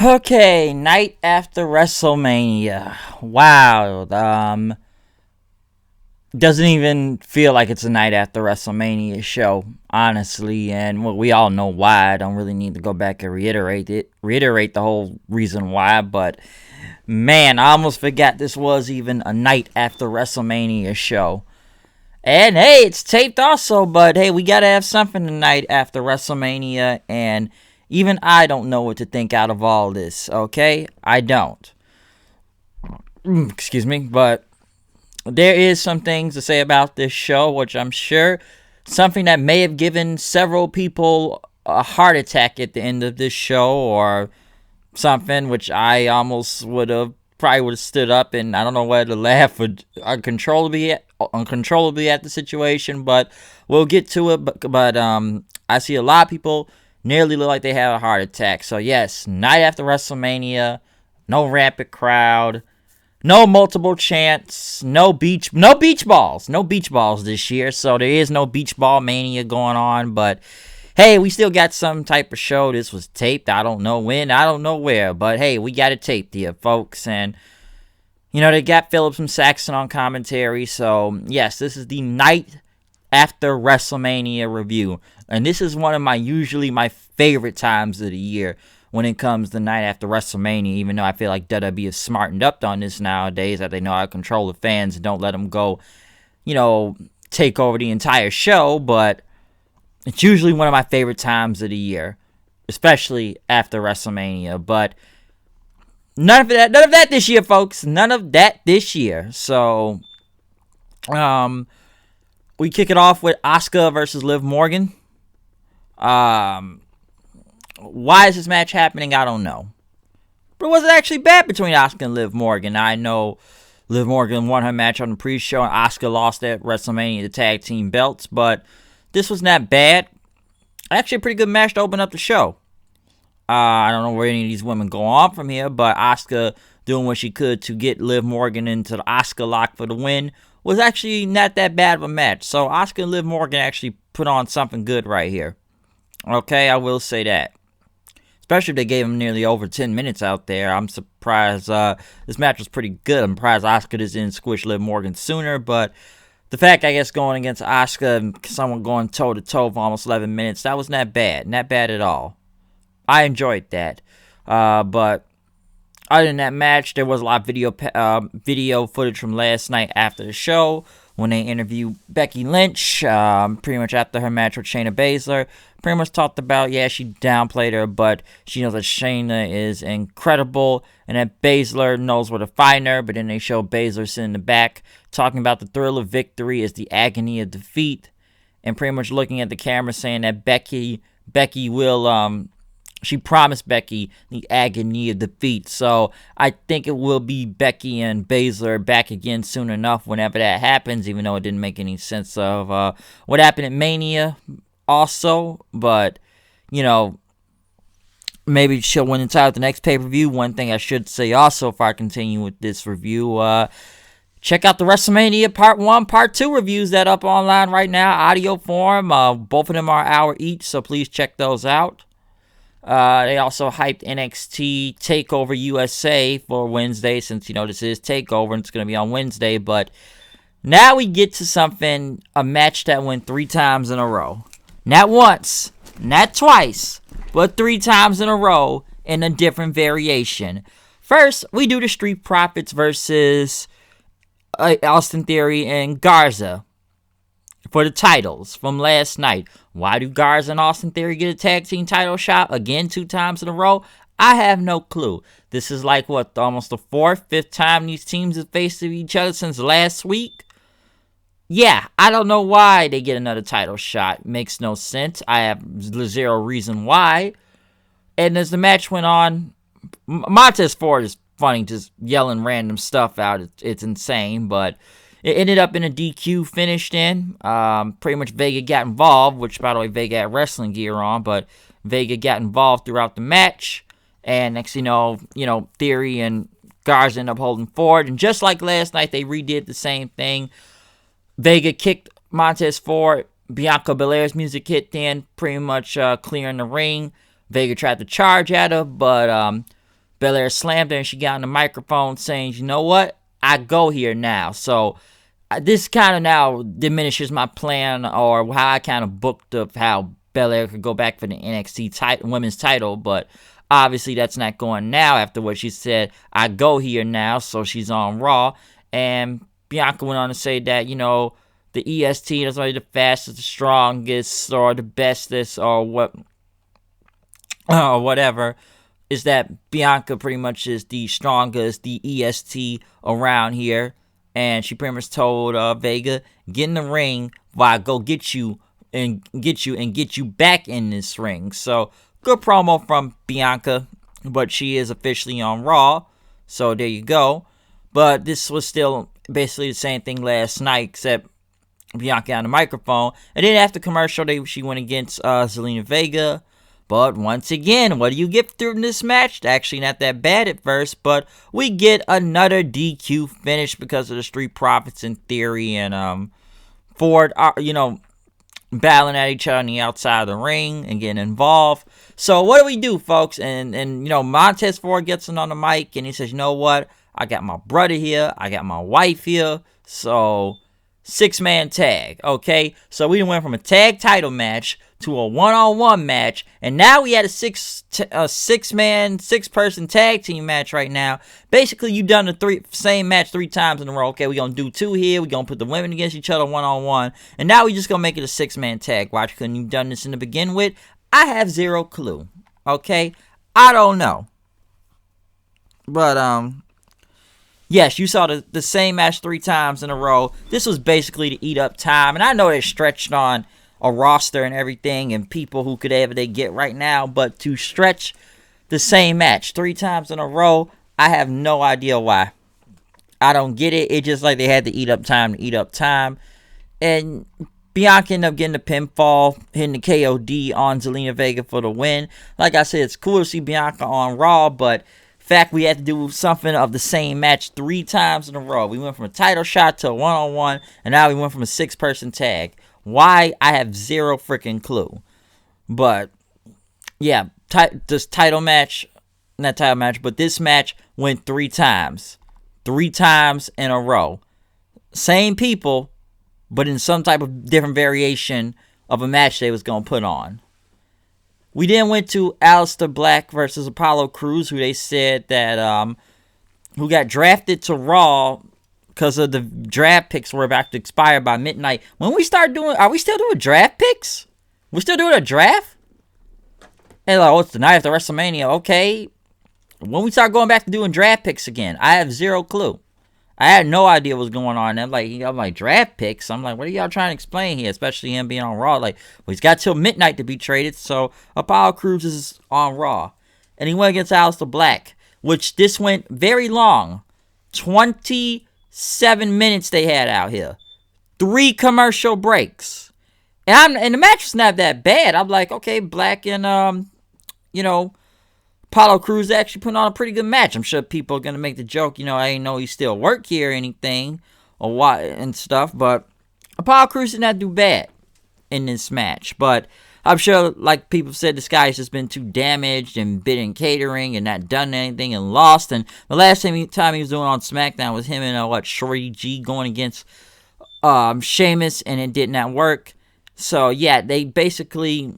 Okay, night after WrestleMania. Wow. Doesn't even feel like it's a night after WrestleMania show, honestly, and well, we all know why. I don't really need to go back and reiterate the whole reason why, but man, I almost forgot this was even a night after WrestleMania show. And hey, it's taped also, but hey, we gotta have something tonight after WrestleMania, and even I don't know what to think out of all this, okay? I don't. Excuse me, but there is some things to say about this show, which I'm sure something that may have given several people a heart attack at the end of this show, or something, which I almost probably would have stood up, and I don't know whether to laugh or uncontrollably at the situation, but we'll get to it. But I see a lot of people nearly look like they have a heart attack. So yes, night after WrestleMania, no rampant crowd, no multiple chants, no beach balls this year. So there is no beach ball mania going on, but hey, we still got some type of show. This was taped. I don't know when, I don't know where, but hey, we got it taped here, folks. And you know, they got Phillips and Saxon on commentary. So yes, this is the night after WrestleMania review, and this is one of my favorite times of the year when it comes to night after WrestleMania, even though I feel like WWE is smartened up on this nowadays, that they know how to control the fans and don't let them go, take over the entire show. But it's usually one of my favorite times of the year, especially after WrestleMania. But none of that this year, folks. None of that this year. So, we kick it off with Asuka versus Liv Morgan. Why is this match happening? I don't know. But it wasn't actually bad between Asuka and Liv Morgan. I know Liv Morgan won her match on the pre-show, and Asuka lost at WrestleMania the tag team belts, but this was not bad. Actually, a pretty good match to open up the show. I don't know where any of these women go on from here, but Asuka doing what she could to get Liv Morgan into the Asuka lock for the win was actually not that bad of a match. So Asuka and Liv Morgan actually put on something good right here. Okay, I will say that. Especially if they gave him nearly over 10 minutes out there. I'm surprised. This match was pretty good. I'm surprised Asuka just didn't squish Liv Morgan sooner. But the fact, I guess, going against Asuka and someone going toe-to-toe for almost 11 minutes, that was not bad. Not bad at all. I enjoyed that. But other than that match, there was a lot of video footage from last night after the show when they interviewed Becky Lynch, pretty much after her match with Shayna Baszler. Pretty much talked about, she downplayed her, but she knows that Shayna is incredible and that Baszler knows where to find her. But then they show Baszler sitting in the back talking about the thrill of victory is the agony of defeat, and pretty much looking at the camera saying that Becky will, she promised Becky the agony of defeat. So I think it will be Becky and Baszler back again soon enough whenever that happens, even though it didn't make any sense of what happened at Mania also. But, maybe she'll win the title at the next pay-per-view. One thing I should say also if I continue with this review, check out the WrestleMania Part 1, Part 2 reviews that up online right now, audio form. Both of them are an hour each, so please check those out. They also hyped NXT TakeOver USA for Wednesday, since, this is TakeOver and it's going to be on Wednesday. But now we get to a match that went 3 times in a row. Not once, not twice, but 3 times in a row in a different variation. First, we do the Street Profits versus Austin Theory and Garza for the titles from last night. Why do Garza and Austin Theory get a tag team title shot again 2 times in a row? I have no clue. This is like, almost the 4th, 5th time these teams have faced each other since last week? Yeah, I don't know why they get another title shot. Makes no sense. I have zero reason why. And as the match went on, Montez Ford is funny, just yelling random stuff out. It's insane, but it ended up in a DQ finished in. Pretty much Vega got involved, which, by the way, Vega had wrestling gear on, but Vega got involved throughout the match. And next you know, Theory and Garza ended up holding Ford. And just like last night, they redid the same thing. Vega kicked Montez Ford. Bianca Belair's music hit then, pretty much clearing the ring. Vega tried to charge at her, but Belair slammed her and she got on the microphone saying, you know what? I go here now. So this kind of now diminishes my plan or how I kind of booked of how Belair could go back for the NXT women's title, but obviously that's not going now after what she said. I go here now, so she's on Raw. And Bianca went on to say that, you know, the EST is only the fastest, the strongest, or the bestest, or what, or whatever, is that Bianca pretty much is the strongest, the EST around here. And she pretty much told Vega, get in the ring while I go get you back in this ring. So good promo from Bianca, but she is officially on Raw. So there you go. But this was still basically the same thing last night, except Bianca on the microphone. And then after commercial, she went against Zelina Vega. But once again, what do you get through this match? Actually not that bad at first, but we get another DQ finish because of the Street Profits in Theory and Ford, battling at each other on the outside of the ring and getting involved. So what do we do, folks? And Montez Ford gets on the mic and he says, you know what? I got my brother here. I got my wife here. So 6-man tag. Okay. So we went from a tag title match to a one-on-one match. And now we had a six-person tag team match right now. Basically, you done the same match 3 times in a row. Okay, we're going to do 2 here. We're going to put the women against each other one-on-one. And now we just going to make it a 6-man tag. Why couldn't you done this in the begin with? I have zero clue. Okay? I don't know. But, yes, you saw the same match 3 times in a row. This was basically to eat up time. And I know they stretched on a roster and everything and people who could ever they get right now, but to stretch the same match 3 times in a row, I have no idea why. I don't get it. It's just like they had to eat up time. And Bianca ended up getting the pinfall, hitting the KOD on Zelina Vega for the win. Like I said, it's cool to see Bianca on Raw, but fact we had to do something of the same match 3 times in a row. We went from a title shot to a one-on-one, and now we went from a 6-person tag. Why? I have zero freaking clue. But, yeah, this this match went 3 times. 3 times in a row. Same people, but in some type of different variation of a match they was going to put on. We then went to Aleister Black versus Apollo Crews, who they said that, who got drafted to Raw because of the draft picks were about to expire by midnight. When we start doing, are we still doing draft picks? We're still doing a draft? Hey, like, oh, it's the night after WrestleMania. Okay. When we start going back to doing draft picks again, I have zero clue. I had no idea what was going on. I'm like, draft picks? I'm like, what are y'all trying to explain here? Especially him being on Raw. Like, well, he's got till midnight to be traded, so Apollo Crews is on Raw. And he went against Aleister Black, which this went very long. 27 minutes they had out here. 3 commercial breaks. And the match was not that bad. I'm like, okay, Black and, Apollo Crews actually put on a pretty good match. I'm sure people are going to make the joke, I didn't know he still worked here or anything or what and stuff. But Apollo Crews did not do bad in this match. But I'm sure, like people said, this guy's just been too damaged and been in catering and not done anything and lost. And the last time he was doing on SmackDown was him and, Shorty G going against Sheamus, and it did not work. So, yeah, they basically...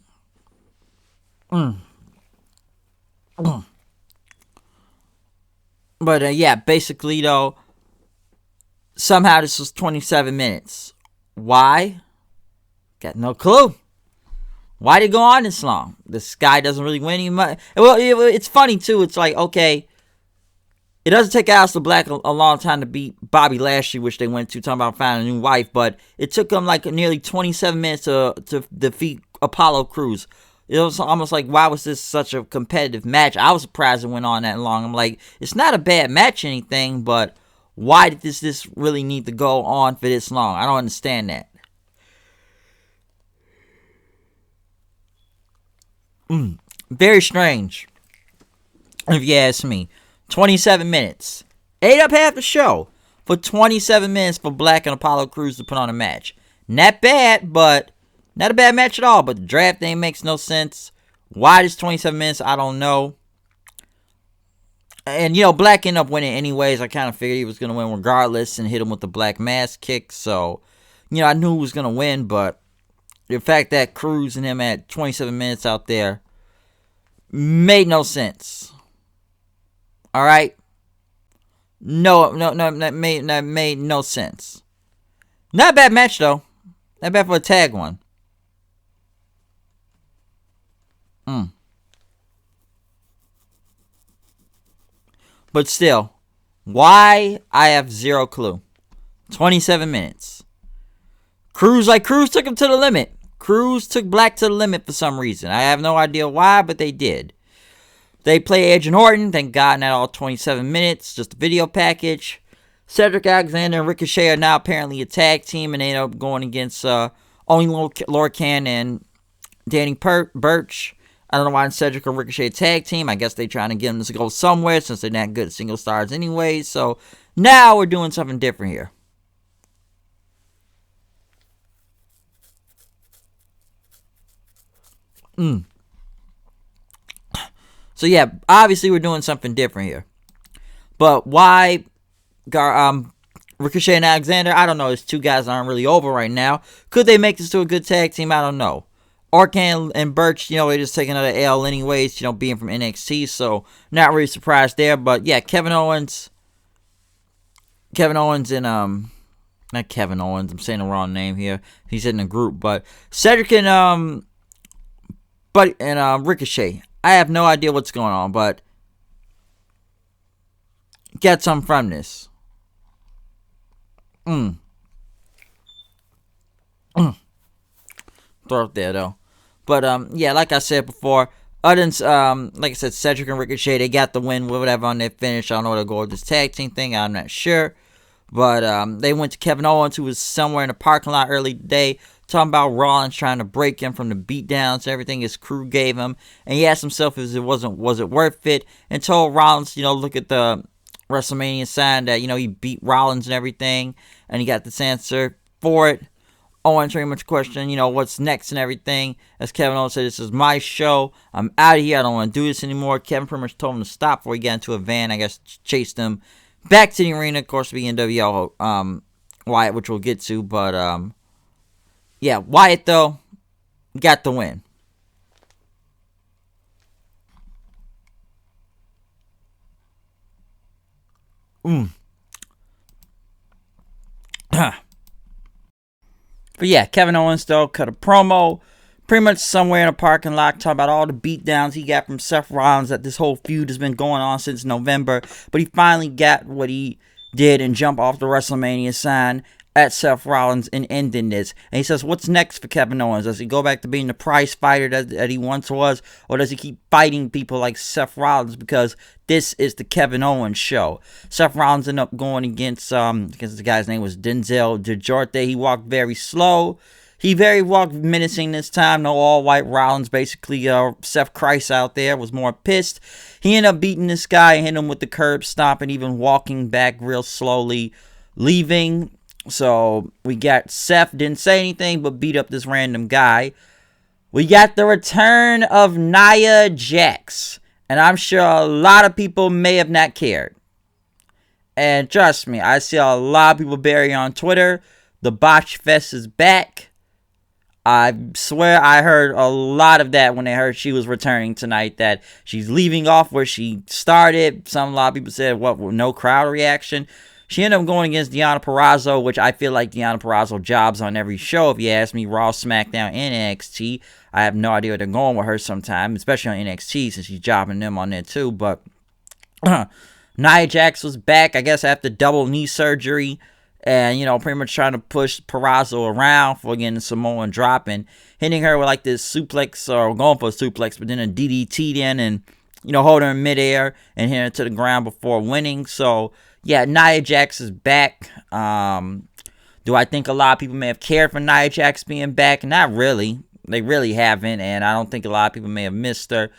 But, yeah, basically, though, somehow this was 27 minutes. Why? Got no clue. Why did it go on this long? This guy doesn't really win any money. Well, it's funny, too. It's like, okay, it doesn't take Aleister Black a long time to beat Bobby Lashley, which they went to, talking about finding a new wife, but it took him, nearly 27 minutes to defeat Apollo Crews. It was almost like, why was this such a competitive match? I was surprised it went on that long. I'm like, it's not a bad match or anything, but why did this really need to go on for this long? I don't understand that. Very strange, if you ask me. 27 minutes. Ate up half the show for 27 minutes for Black and Apollo Crews to put on a match. Not bad, but... not a bad match at all, but the draft thing makes no sense. Why this 27 minutes, I don't know. And, Black ended up winning anyways. I kind of figured he was going to win regardless and hit him with the Black Mass kick. So, I knew he was going to win. But the fact that Cruz and him at 27 minutes out there made no sense. All right? No, that made no sense. Not a bad match, though. Not bad for a tag one. But still, why? I have zero clue. 27 minutes. Cruz took him to the limit. Cruz took Black to the limit for some reason. I have no idea why, but they did. They play Edge and Orton. Thank God, not all 27 minutes. Just a video package. Cedric Alexander and Ricochet are now apparently a tag team, and they end up going against only Lorcan and Danny Burch. I don't know why Cedric or Ricochet tag team. I guess they're trying to get them to go somewhere since they're not good at single stars anyway. So now we're doing something different here. So yeah, obviously we're doing something different here. But why Ricochet and Alexander? I don't know. These two guys aren't really over right now. Could they make this to a good tag team? I don't know. Orton and Burch, they just take another L anyways, being from NXT, so not really surprised there. But yeah, Kevin Owens and not Kevin Owens, I'm saying the wrong name here. He's in the group, but Cedric and Ricochet. I have no idea what's going on, but get some from this. Throw it there though. But yeah, like I said before, other than like I said, Cedric and Ricochet, they got the win, whatever on their finish. I don't know where to go with this tag team thing. I'm not sure. But they went to Kevin Owens, who was somewhere in the parking lot early today, talking about Rollins trying to break him from the beatdowns, everything his crew gave him, and he asked himself was it worth it, and told Rollins, look at the WrestleMania sign that he beat Rollins and everything, and he got this answer for it. Owens pretty much questioned, what's next and everything. As Kevin Owens said, this is my show. I'm out of here. I don't want to do this anymore. Kevin pretty much told him to stop before he got into a van. I guess chased him back to the arena. Of course, the NWO Wyatt, which we'll get to. But, yeah, Wyatt, though, got the win. But yeah, Kevin Owens, though, cut a promo pretty much somewhere in a parking lot talking about all the beatdowns he got from Seth Rollins, that this whole feud has been going on since November. But he finally got what he did and jumped off the WrestleMania sign at Seth Rollins and ending this. And he says, what's next for Kevin Owens? Does he go back to being the prize fighter that he once was? Or does he keep fighting people like Seth Rollins? Because this is the Kevin Owens show. Seth Rollins ended up going against the guy's name was Denzel DeJorte. He walked very slow. He walked menacing this time. No all-white Rollins. Basically, Seth Christ out there was more pissed. He ended up beating this guy, hitting him with the curb stomp, and even walking back real slowly, leaving. So we got Seth, didn't say anything, but beat up this random guy. We got the return of Nia Jax. And I'm sure a lot of people may have not cared. And trust me, I see a lot of people bury on Twitter. The Botch Fest is back. I swear I heard a lot of that when they heard she was returning tonight, that she's leaving off where she started. A lot of people said, what, no crowd reaction? She ended up going against Deonna Purrazzo, which I feel like Deonna Purrazzo jobs on every show. If you ask me, Raw, SmackDown, and NXT. I have no idea where they're going with her sometimes, especially on NXT since she's jobbing them on there too. But Nia Jax was back, I guess, after double knee surgery. And, pretty much trying to push Purrazzo around for getting Samoan drop and hitting her with like this suplex, or going for a suplex, but then a DDT then, and, hold her in midair and hit her to the ground before winning. So, yeah, Nia Jax is back. Do I think a lot of people may have cared for Nia Jax being back? Not really. They really haven't, and I don't think a lot of people may have missed her.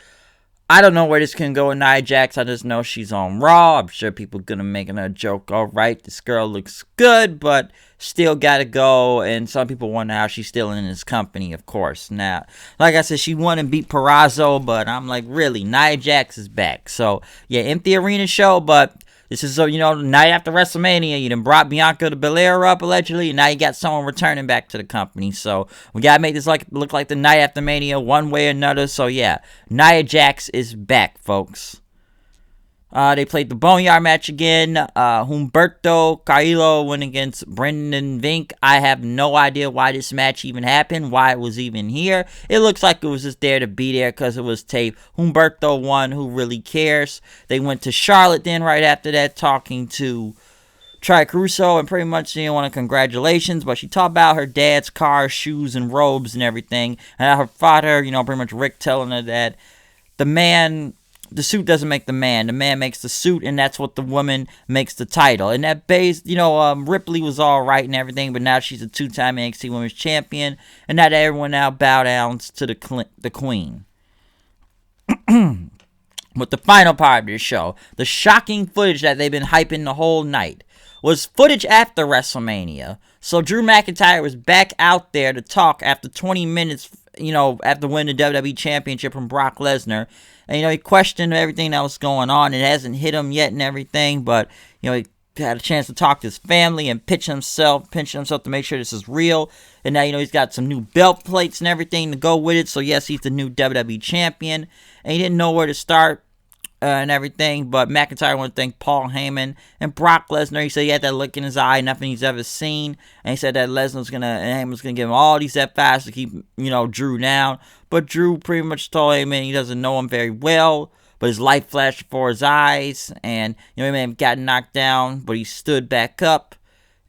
I don't know where this can go with Nia Jax. I just know she's on Raw. I'm sure people are going to make a joke. All right, this girl looks good, but still got to go. And some people wonder how she's still in his company, of course. Now, like I said, she won and beat Purrazzo, but I'm like, really? Nia Jax is back. So, yeah, empty arena show, but this is, night after WrestleMania. You done brought Bianca to Belair up, allegedly, and now you got someone returning back to the company. So we got to make this look like the night after Mania one way or another. So, yeah, Nia Jax is back, folks. They played the Boneyard match again. Humberto Carrillo went against Brendan Vink. I have no idea why this match even happened, why it was even here. It looks like it was just there to be there because it was taped. Humberto won. Who really cares? They went to Charlotte then right after that, talking to Tri Caruso, and pretty much she wanted congratulations, but she talked about her dad's car, shoes, and robes and everything. And her father, pretty much Rick telling her that the suit doesn't make the man makes the suit, and that's what the woman makes the title. And that base, Ripley was all right and everything, but now she's a 2-time NXT Women's Champion, and now everyone now bow down to the queen. With the final part of the show, the shocking footage that they've been hyping the whole night was footage after WrestleMania. So Drew McIntyre was back out there to talk after 20 minutes, after winning the WWE Championship from Brock Lesnar. And, he questioned everything that was going on. It hasn't hit him yet and everything, but, he had a chance to talk to his family and pinch himself to make sure this is real. And now, he's got some new belt plates and everything to go with it. So, yes, he's the new WWE Champion. And he didn't know where to start and everything, but McIntyre wanted to thank Paul Heyman and Brock Lesnar. He said he had that look in his eye, nothing he's ever seen. And he said that Heyman's gonna give him all these F5s to keep, Drew down. But Drew pretty much told Heyman he doesn't know him very well, but his light flashed before his eyes, and he may have gotten knocked down, but he stood back up,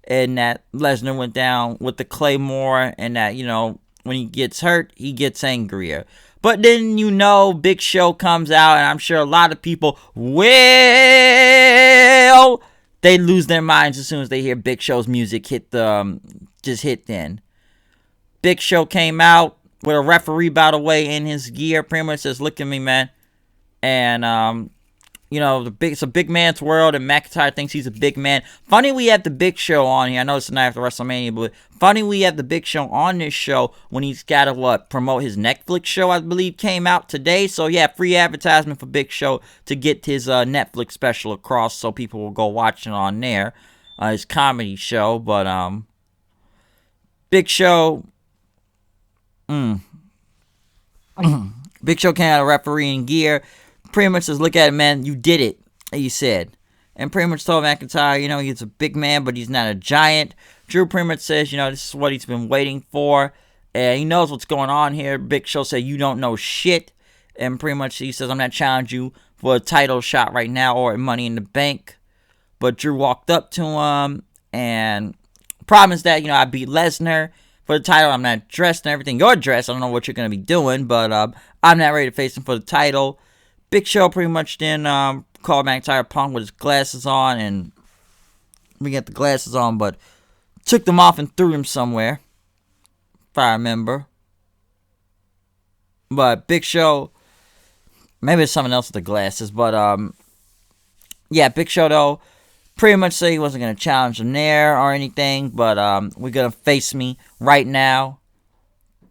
and that Lesnar went down with the Claymore, and that, when he gets hurt, he gets angrier. But then, Big Show comes out, and I'm sure a lot of people, they lose their minds as soon as they hear Big Show's music hit then. Big Show came out with a referee, by the way, in his gear, pretty much says, "Look at me, man." And, it's a big man's world, and McIntyre thinks he's a big man. Funny we have the Big Show on here. I know it's the night after WrestleMania, but funny we have the Big Show on this show when he's got to, promote his Netflix show, I believe, came out today. So, yeah, free advertisement for Big Show to get his Netflix special across so people will go watch it on there, his comedy show. But, Big Show, Big Show came out of refereeing gear. Pretty much says, "Look at it, man. You did it," he said. And pretty much told McIntyre, he's a big man, but he's not a giant. Drew pretty much says, this is what he's been waiting for. And he knows what's going on here. Big Show said, "You don't know shit." And pretty much he says, "I'm not challenging you for a title shot right now or Money in the Bank." But Drew walked up to him and promised that, I beat Lesnar for the title. I'm not dressed and everything. You're dressed. I don't know what you're going to be doing, but I'm not ready to face him for the title. Big Show pretty much then called McIntyre Punk with his glasses on, and we got the glasses on, but took them off and threw them somewhere, if I remember. But Big Show, maybe it's someone else with the glasses, but yeah, Big Show though pretty much said he wasn't going to challenge him there or anything, but we're going to face me right now.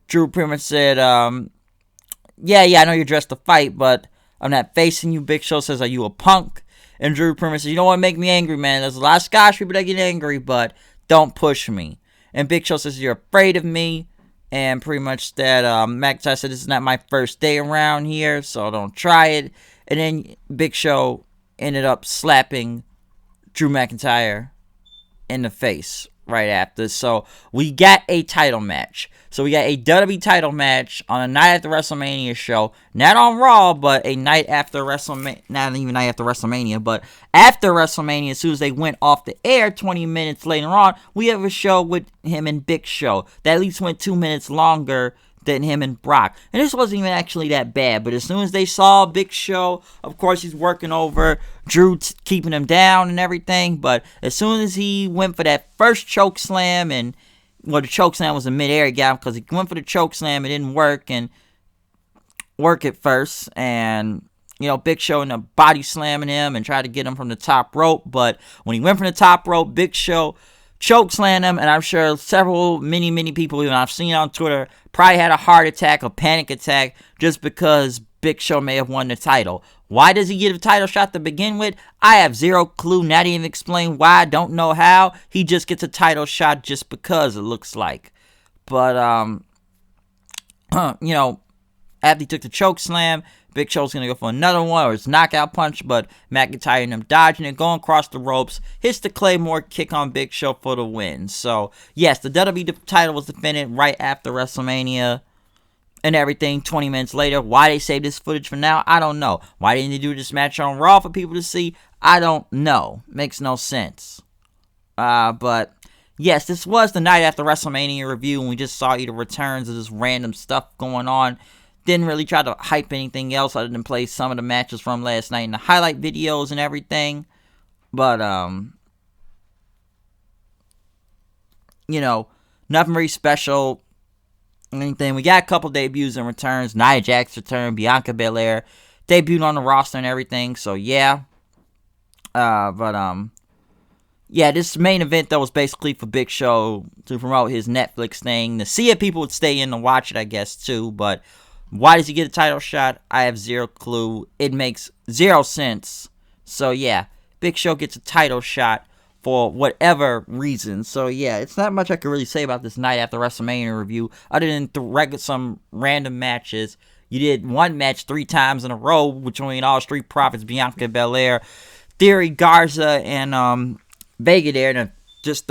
Drew pretty much said, yeah, I know you're dressed to fight, but I'm not facing you. Big Show says, "Are you a punk?" And Drew pretty much says, "You don't want to make me angry, man. There's a lot of Scottish people that get angry, but don't push me." And Big Show says, "You're afraid of me." And pretty much that McIntyre said, "This is not my first day around here, so don't try it." And then Big Show ended up slapping Drew McIntyre in the face right after. So we got a title match. So we got a WWE title match on a night after WrestleMania show. Not on Raw, but a night after WrestleMania. Not even night after WrestleMania, but after WrestleMania, as soon as they went off the air 20 minutes later on, we have a show with him and Big Show. That at least went 2 minutes longer than him and Brock. And this wasn't even actually that bad, but as soon as they saw Big Show, of course he's working over Drew, keeping him down and everything, but as soon as he went for that first choke slam, and the choke slam was a mid-air gap because he went for the choke slam, it didn't work, and work it first, and Big Show ended up body slamming him and tried to get him from the top rope. But when he went from the top rope, Big Show chokeslammed him. And I'm sure many people, even I've seen on Twitter, probably had a heart attack, a panic attack, just because Big Show may have won the title. Why does he get a title shot to begin with? I have zero clue. Not even explain why. I don't know how. He just gets a title shot just because, it looks like. But, after he took the choke slam, Big Show's going to go for another one, or his knockout punch, but McIntyre and him dodging it, going across the ropes, hits the Claymore kick on Big Show for the win. So, yes, the WWE title was defended right after WrestleMania and everything 20 minutes later. Why they saved this footage for now, I don't know. Why didn't they do this match on Raw for people to see? I don't know. Makes no sense. But, yes, this was the night after WrestleMania review, and we just saw either returns of this random stuff going on. Didn't really try to hype anything else other than play some of the matches from last night in the highlight videos and everything. But, nothing very special. Anything. We got a couple debuts and returns. Nia Jax Returns, Bianca Belair debuted on the roster and everything. So, yeah. This main event, though, was basically for Big Show to promote his Netflix thing. To see if people would stay in and watch it, I guess, too. But why does he get a title shot? I have zero clue. It makes zero sense. So, yeah, Big Show gets a title shot for whatever reason. So, yeah, it's not much I can really say about this night after WrestleMania review, other than some random matches. You did one match 3 times in a row between all Street Profits, Bianca Belair, Theory, Garza, and Vega there, and just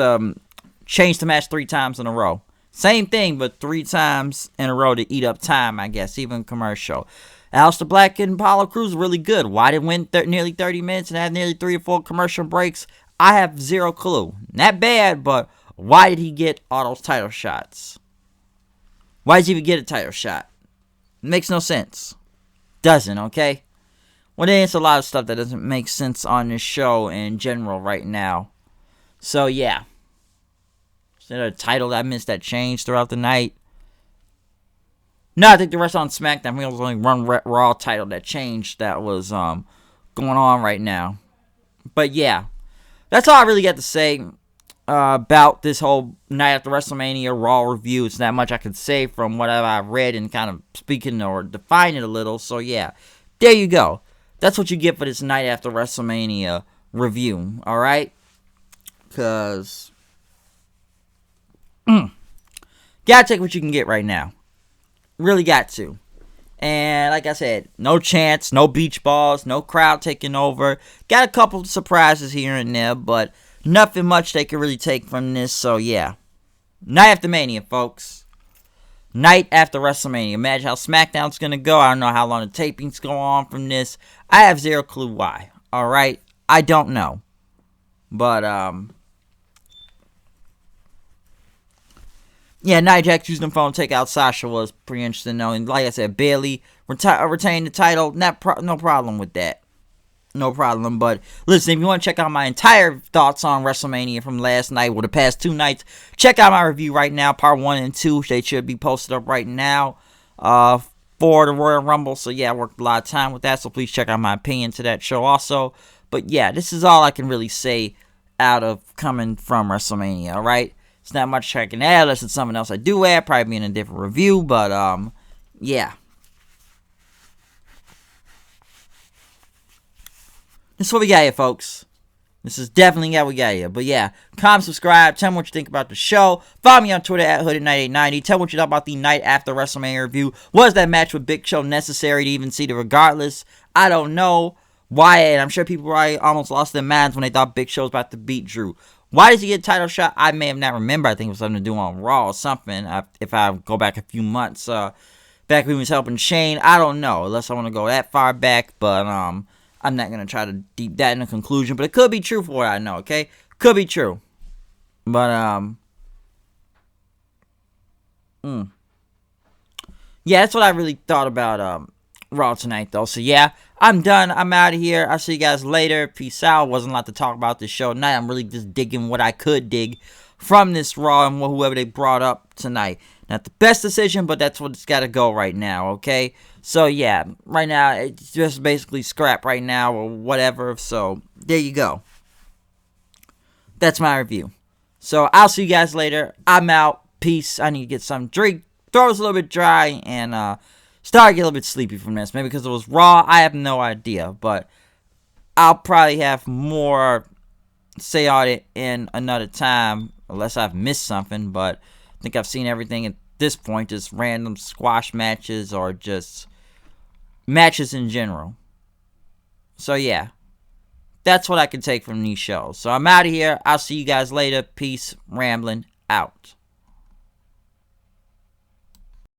changed the match 3 times in a row. Same thing, but 3 times in a row to eat up time, I guess, even commercial. Aleister Black and Apollo Crews really good. Why did it win nearly 30 minutes and have nearly 3 or 4 commercial breaks? I have zero clue. Not bad, but why did he get all those title shots? Why did he even get a title shot? It makes no sense. Doesn't, okay? Well, there's a lot of stuff that doesn't make sense on this show in general right now. So, yeah. Is there a title that I missed that changed throughout the night? No, I think the rest on SmackDown, I think it was only one Raw title that changed that was going on right now. But, yeah. That's all I really got to say about this whole night after WrestleMania Raw review. It's not much I can say from whatever I've read and kind of speaking or define it a little. So, yeah. There you go. That's what you get for this night after WrestleMania review. Alright? Because gotta take what you can get right now. Really got to. And like I said, no chance, no beach balls, no crowd taking over. Got a couple of surprises here and there, but nothing much they can really take from this. So yeah. Night after Mania, folks. Night after WrestleMania. Imagine how SmackDown's going to go. I don't know how long the tapings go on from this. I have zero clue why. Alright? I don't know. But, yeah, Nia Jax using the phone to take out Sasha was pretty interesting, though. And like I said, Bayley retained the title. No problem with that. No problem. But listen, if you want to check out my entire thoughts on WrestleMania from last night or the past 2 nights, check out my review right now, part 1 and 2. They should be posted up right now for the Royal Rumble. So yeah, I worked a lot of time with that. So please check out my opinion to that show also. But yeah, this is all I can really say out of coming from WrestleMania. All right. It's not much I can add unless it's something else I do add, probably in a different review, but, yeah. This is what we got here, folks. This is definitely what we got here. But, yeah, comment, subscribe, tell me what you think about the show. Follow me on Twitter at Hooded9890. Tell me what you thought about the night after WrestleMania review. Was that match with Big Show necessary to even see the regardless? I don't know why, and I'm sure people probably almost lost their minds when they thought Big Show was about to beat Drew. Why does he get a title shot? I may have not remembered. I think it was something to do on Raw or something. If I go back a few months, back when he was helping Shane, I don't know. Unless I want to go that far back, but I'm not gonna try to deep that in a conclusion. But it could be true for what I know. Okay, could be true. But yeah, that's what I really thought about Raw tonight, though. So yeah, I'm done. I'm out of here. I'll see you guys later. Peace out. Wasn't a lot to talk about this show tonight. I'm really just digging what I could dig from this Raw and whoever they brought up tonight. Not the best decision, but that's what it's got to go right now, okay? So, yeah, right now, it's just basically scrap right now or whatever. So, there you go. That's my review. So, I'll see you guys later. I'm out. Peace. I need to get some drink. Throat's a little bit dry and started to get a little bit sleepy from this. Maybe because it was raw. I have no idea. But I'll probably have more say on it in another time. Unless I've missed something. But I think I've seen everything at this point. Just random squash matches or just matches in general. So yeah, that's what I can take from these shows. So I'm out of here. I'll see you guys later. Peace. Rambling out.